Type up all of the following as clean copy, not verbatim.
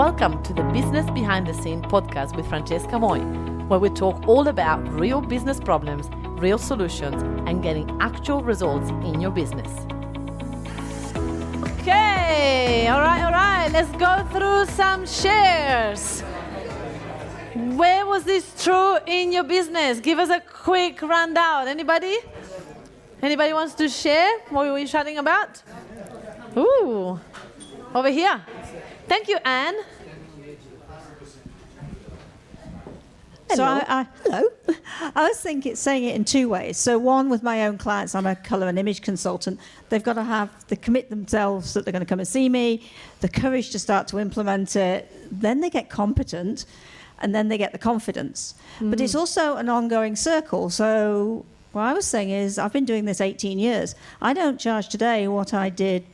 Welcome to the Business Behind the Scene podcast with Francesca Moi, where we talk all about real business problems, real solutions, and getting actual results in your business. Okay, all right, let's go through some shares. Where was this true in your business? Give us a quick rundown. Anybody? Anybody wants to share what were you chatting about? Ooh, over here. Thank you, Anne. Hello. So hello. I was saying it in two ways. So one, with my own clients, I'm a colour and image consultant. They've got to commit themselves that they're going to come and see me, the courage to start to implement it. Then they get competent, and then they get the confidence. But it's also an ongoing circle. So what I was saying is, I've been doing this 18 years. I don't charge today what I did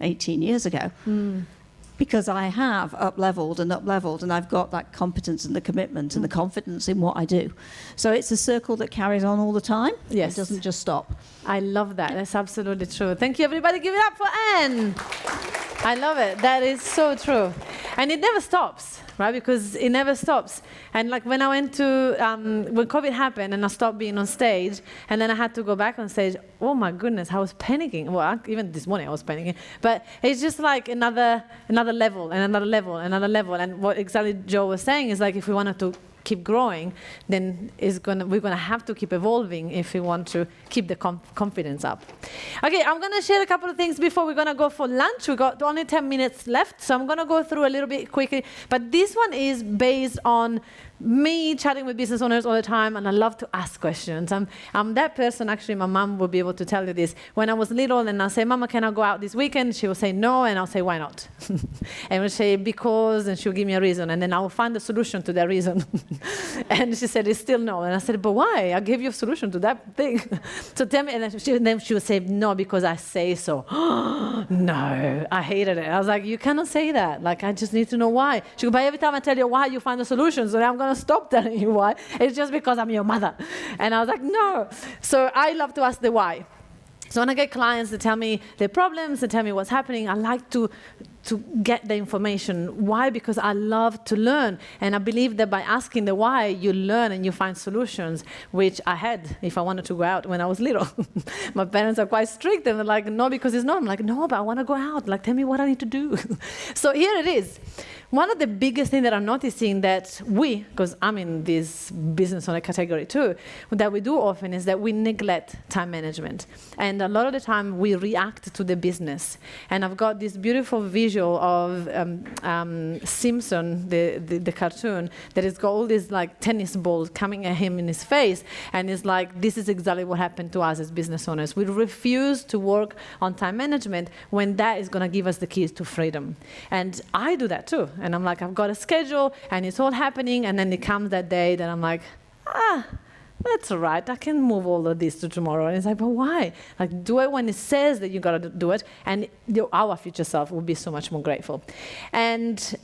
18 years ago. Because I have up-leveled, and I've got that competence and the commitment and the confidence in what I do. So it's a circle that carries on all the time. Yes. It doesn't just stop. I love that. That's absolutely true. Thank you, everybody. Give it up for Anne. I love it. That is so true. And it never stops, right? Because it never stops. And like when I went to, when COVID happened and I stopped being on stage, and then I had to go back on stage, oh my goodness, I was panicking. Well, even this morning I was panicking. But it's just like another level and another level and another level. And what exactly Joe was saying is like if we wanted to keep growing, then we're gonna have to keep evolving if we want to keep the confidence up. Okay, I'm gonna share a couple of things before we're gonna go for lunch. We got only 10 minutes left, so I'm gonna go through a little bit quickly. But this one is based on me chatting with business owners all the time, and I love to ask questions. I'm that person, actually, my mom will be able to tell you this. When I was little and I'll say, Mama, can I go out this weekend? She will say no, and I'll say, why not? And we'll say, because, and she'll give me a reason, and then I will find a solution to that reason. And she said, it's still no. And I said, but why? I gave you a solution to that thing. So tell me, and then she would say, no, because I say so. No, I hated it. I was like, you cannot say that. Like, I just need to know why. She goes, but every time I tell you why, you find a solution, so I'm going to stop telling you why. It's just because I'm your mother. And I was like, no. So I love to ask the why. So when I get clients that tell me their problems, they tell me what's happening, I like to get the information. Why? Because I love to learn. And I believe that by asking the why, you learn and you find solutions, which I had if I wanted to go out when I was little. My parents are quite strict, and they're like, no, because it's not. I'm like, no, but I want to go out. Like, tell me what I need to do. So here it is. One of the biggest things that I'm noticing that because I'm in this business owner category too, that we do often is that we neglect time management. And a lot of the time we react to the business. And I've got this beautiful visual of Simpson, the cartoon, that has got all these like tennis balls coming at him in his face. And it's like, this is exactly what happened to us as business owners. We refuse to work on time management when that is going to give us the keys to freedom. And I do that too. And I'm like, I've got a schedule, and it's all happening, and then it comes that day that I'm like, that's all right, I can move all of this to tomorrow. And it's like, but why? Like, do it when it says that you got to do it, and our future self will be so much more grateful. And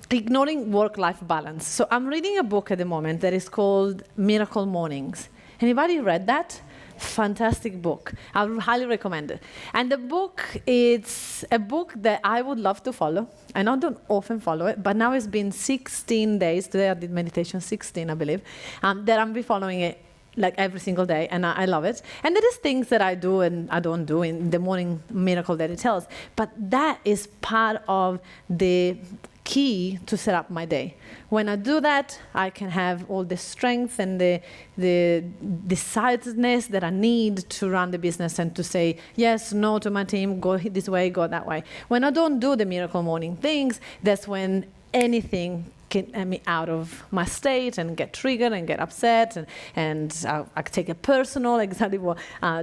ignoring work-life balance. So I'm reading a book at the moment that is called Miracle Mornings. Anybody read that? Fantastic book. I would highly recommend it. And the book, it's a book that I would love to follow. I know I don't often follow it, but now it's been 16 days. Today I did meditation 16, I believe, that I'll be following it like every single day, and I love it. And there is things that I do and I don't do in the morning miracle that it tells, but that is part of the key to set up my day. When I do that, I can have all the strength and the decidedness that I need to run the business and to say yes, no to my team, go this way, go that way. When I don't do the miracle morning things, that's when anything can get me out of my state and get triggered and get upset, and I take it personal, exactly what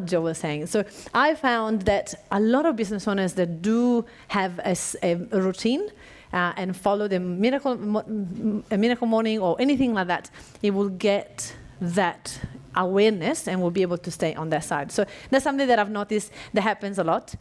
Joe was saying. So I found that a lot of business owners that do have a routine and follow the miracle morning or anything like that, it will get that awareness and will be able to stay on that side. So that's something that I've noticed that happens a lot.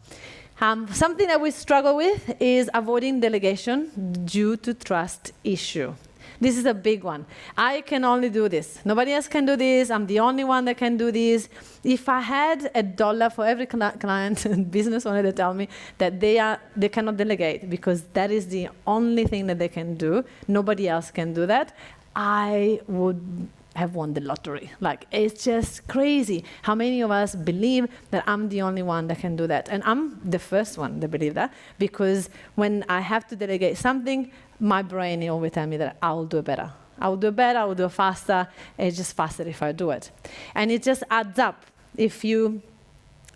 Something that we struggle with is avoiding delegation due to trust issue. This is a big one. I can only do this. Nobody else can do this. I'm the only one that can do this. If I had $1 for every client and business owner that tell me that they cannot delegate because that is the only thing that they can do, nobody else can do that, I would have won the lottery. Like, it's just crazy how many of us believe that I'm the only one that can do that. And I'm the first one that believe that, because when I have to delegate something, my brain always tells me that I'll do it better. I'll do it better, I'll do it faster. It's just faster if I do it. And it just adds up. If you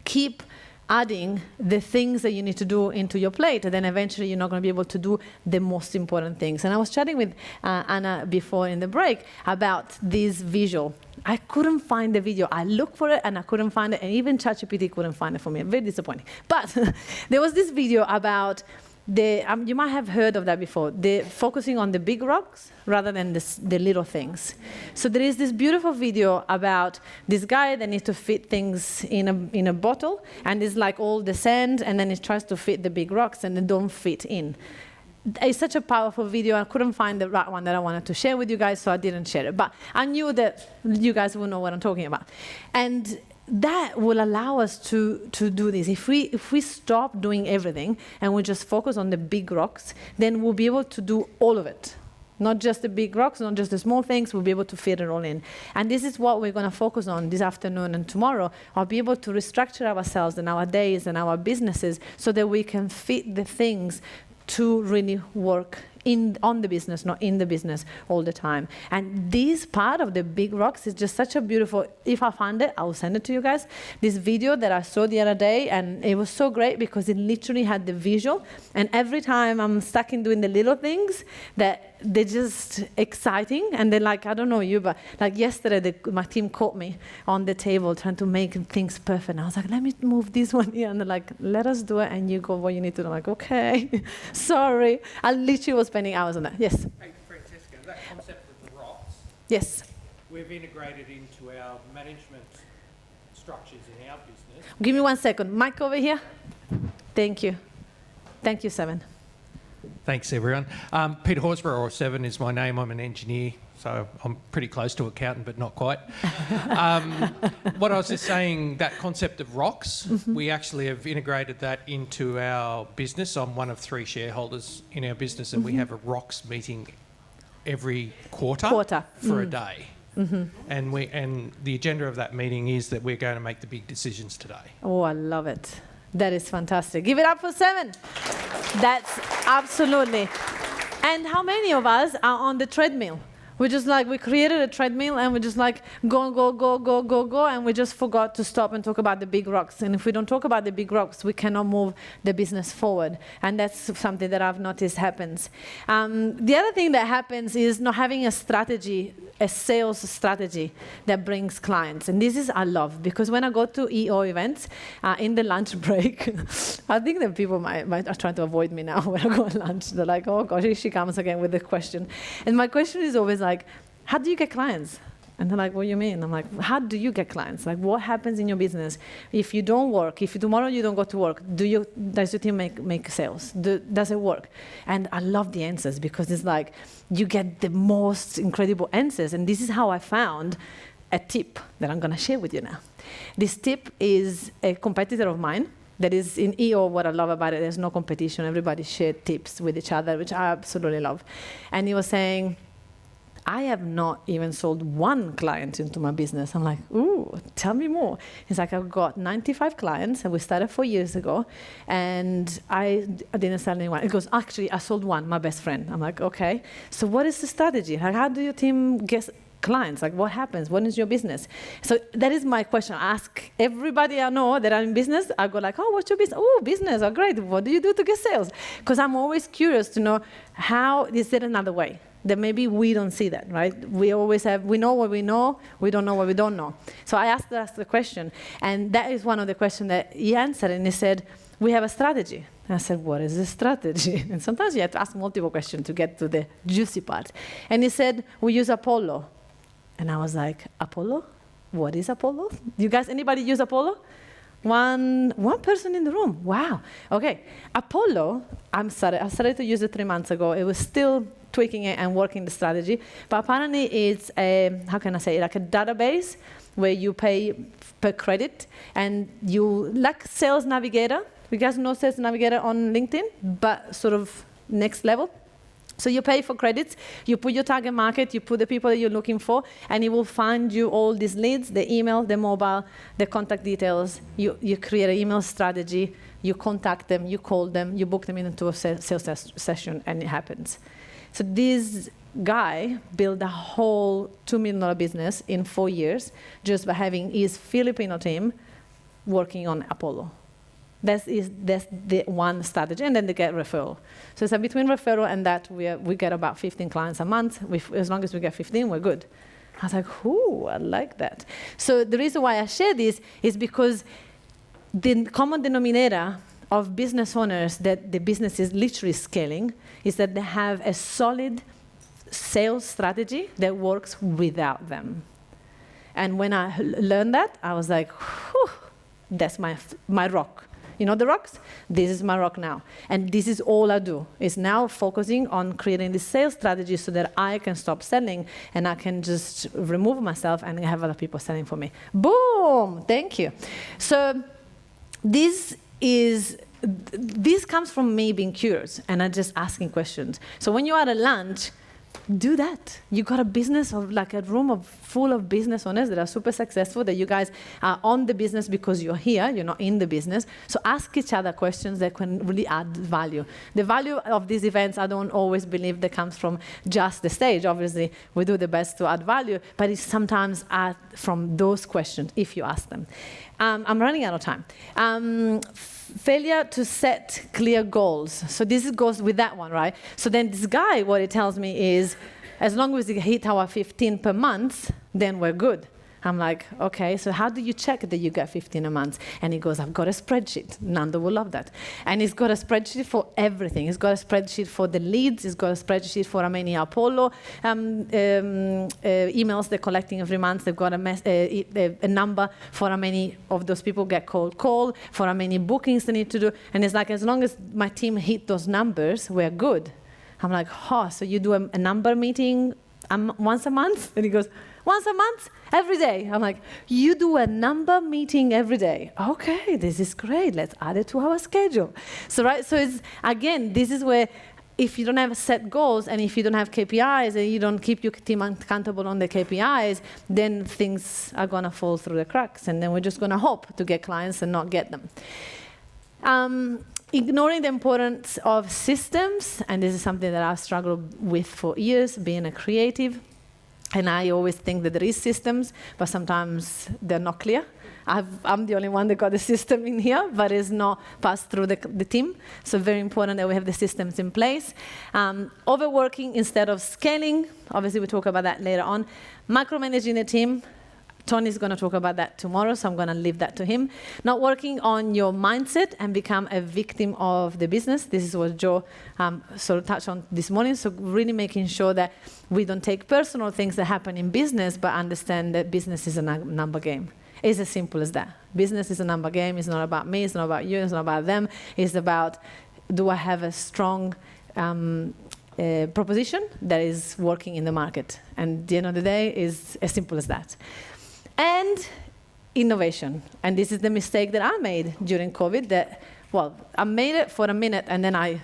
keep adding the things that you need to do into your plate, and then eventually you're not going to be able to do the most important things. And I was chatting with Anna before in the break about this visual. I couldn't find the video. I looked for it and I couldn't find it, and even ChatGPT couldn't find it for me. Very disappointing. But there was this video about you might have heard of that before, focusing on the big rocks rather than the little things. So there is this beautiful video about this guy that needs to fit things in a bottle, and it's like all the sand, and then he tries to fit the big rocks, and they don't fit in. It's such a powerful video. I couldn't find the right one that I wanted to share with you guys, so I didn't share it. But I knew that you guys will know what I'm talking about. And that will allow us to do this. If we stop doing everything and we just focus on the big rocks, then we'll be able to do all of it. Not just the big rocks, not just the small things, we'll be able to fit it all in. And this is what we're going to focus on this afternoon and tomorrow. I'll be able to restructure ourselves and our days and our businesses so that we can fit the things to really work on the business, not in the business all the time. And this part of the big rocks is just such a beautiful, if I find it, I will send it to you guys. This video that I saw the other day, and it was so great because it literally had the visual. And every time I'm stuck in doing the little things, that they're just exciting. And they're like, I don't know you, but like yesterday, my team caught me on the table trying to make things perfect. And I was like, let me move this one here. And they're like, let us do it. And you go what you need to do. I'm like, okay, sorry. I literally was spending hours on that. Yes? Hey, Francesca, that concept of the rocks, yes. we've integrated into our management structures in our business. Give me 1 second. Mike over here. Thank you. Thank you, Seven. Thanks, everyone. Peter Horsburgh, or Seven, is my name. I'm an engineer, so I'm pretty close to accountant, but not quite. What I was just saying, that concept of rocks, we actually have integrated that into our business. I'm one of 3 shareholders in our business, and we have a rocks meeting every quarter. For a day. And the agenda of that meeting is that we're going to make the big decisions today. Oh, I love it. That is fantastic. Give it up for Seven. That's absolutely. And how many of us are on the treadmill? We're just like, we created a treadmill and we're just like, go, and we just forgot to stop and talk about the big rocks. And if we don't talk about the big rocks, we cannot move the business forward. And that's something that I've noticed happens. The other thing that happens is not having a strategy, a sales strategy that brings clients. And this is, I love, because when I go to EO events, in the lunch break, I think that people might are trying to avoid me now when I go on lunch. They're like, oh gosh, here she comes again with the question. And my question is always like, how do you get clients? And they're like, what do you mean? I'm like, how do you get clients? Like, what happens in your business? If you don't work, if tomorrow you don't go to work, does your team make sales? Does it work? And I love the answers because it's like, you get the most incredible answers. And this is how I found a tip that I'm going to share with you now. This tip is a competitor of mine. That is in EO, what I love about it, there's no competition. Everybody shares tips with each other, which I absolutely love. And he was saying, I have not even sold 1 client into my business. I'm like, ooh, tell me more. He's like, I've got 95 clients, and we started 4 years ago, and I didn't sell anyone. He goes, actually, I sold 1, my best friend. I'm like, okay. So what is the strategy? Like, how do your team get clients? Like, what happens? What is your business? So that is my question. I ask everybody I know that are in business. I go like, oh, what's your business? Oh, business. Oh, great. What do you do to get sales? Because I'm always curious to know, how is there another way? That maybe we don't see that, right? We always have, we know what we know, we don't know what we don't know. So I asked the question, and that is one of the questions that he answered, and he said, we have a strategy. And I said, what is the strategy? And sometimes you have to ask multiple questions to get to the juicy part. And he said, we use Apollo. And I was like, Apollo? What is Apollo? You guys, anybody use Apollo? One person in the room. Wow. Okay. Apollo, I started to use it 3 months ago. It was still tweaking it and working the strategy. But apparently it's a, how can I say, like a database where you pay per credit, and you, like Sales Navigator. You guys know Sales Navigator on LinkedIn, but sort of next level. So you pay for credits, you put your target market, you put the people that you're looking for, and it will find you all these leads, the email, the mobile, the contact details. You create an email strategy, you contact them, you call them, you book them into a sales session, and it happens. So this guy built a whole $2 million business in 4 years just by having his Filipino team working on Apollo. That's the one strategy, and then they get referral. So it's between referral and that we get about 15 clients a month. As long as we get 15, we're good. I was like, ooh, I like that. So the reason why I share this is because the common denominator of business owners that the business is literally scaling is that they have a solid sales strategy that works without them. And when I learned that, I was like, whew, that's my rock. You know the rocks? This is my rock now. And this is all I do, is now focusing on creating this sales strategy so that I can stop selling and I can just remove myself and have other people selling for me. Boom! Thank you. So this comes from me being curious and I'm just asking questions. So when you're at a lunch, do that. You got a business of like a room full of business owners that are super successful, that you guys are on the business because you're here, you're not in the business. So ask each other questions that can really add value. The value of these events, I don't always believe that comes from just the stage. Obviously, we do the best to add value, but it's sometimes from those questions, if you ask them. I'm running out of time. Failure to set clear goals. So this goes with that one, right? So then this guy, what he tells me is, as long as we hit our 15 per month, then we're good. I'm like, okay, so how do you check that you get 15 a month? And he goes, I've got a spreadsheet. Nando will love that. And he's got a spreadsheet for everything. He's got a spreadsheet for the leads. He's got a spreadsheet for how many Apollo emails they're collecting every month. They've got a number for how many of those people get call, for how many bookings they need to do. And it's like, as long as my team hit those numbers, we're good. I'm like, oh, so you do a number meeting once a month? And he goes, once a month? Every day. I'm like, you do a number meeting every day. Okay, this is great. Let's add it to our schedule. So, right, so it's, again, this is where if you don't have set goals and if you don't have KPIs and you don't keep your team accountable on the KPIs, then things are going to fall through the cracks. And then we're just going to hope to get clients and not get them. Ignoring the importance of systems, and this is something that I've struggled with for years, being a creative. And I always think that there is systems, but sometimes they're not clear. I'm the only one that got the system in here, but it's not passed through the team. So very important that we have the systems in place. Overworking instead of scaling. Obviously, we'll talk about that later on. Micromanaging the team. Tony's going to talk about that tomorrow, so I'm going to leave that to him. Not working on your mindset and become a victim of the business. This is what Joe sort of touched on this morning. So really making sure that we don't take personal things that happen in business, but understand that business is a number game. It's as simple as that. Business is a number game. It's not about me. It's not about you. It's not about them. It's about, do I have a strong proposition that is working in the market? And at the end of the day, is as simple as that. And innovation. And this is the mistake that I made during COVID, that, well, I made it for a minute and then I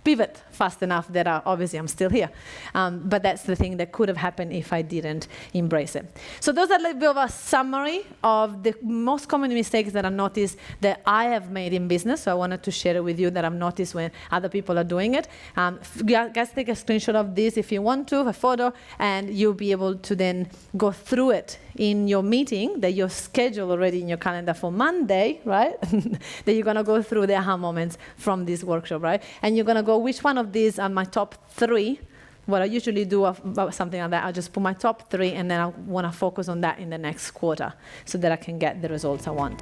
pivot fast enough that obviously I'm still here. But that's the thing that could have happened if I didn't embrace it. So those are a little bit of a summary of the most common mistakes that I noticed that I have made in business. So I wanted to share it with you that I've noticed when other people are doing it. Guys, take a screenshot of this if you want to, a photo, and you'll be able to then go through it in your meeting that you're scheduled already in your calendar for Monday, right? That you're going to go through the aha moments from this workshop, right? And you're going to go, which one of these are my top 3? What I usually do about something like that, I just put my top 3 and then I want to focus on that in the next quarter so that I can get the results I want.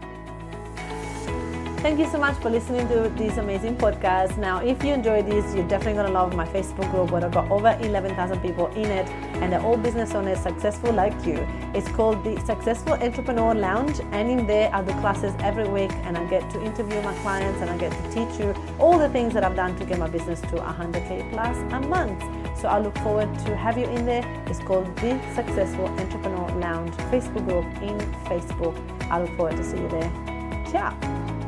Thank you so much for listening to this amazing podcast. Now, if you enjoyed this, you're definitely going to love my Facebook group where I've got over 11,000 people in it. and they're all business owners, successful like you. It's called the Successful Entrepreneur Lounge, and in there are the classes every week, and I get to interview my clients and I get to teach you all the things that I've done to get my business to 100K plus a month. So I look forward to have you in there. It's called the Successful Entrepreneur Lounge Facebook group in Facebook. I look forward to see you there. Ciao.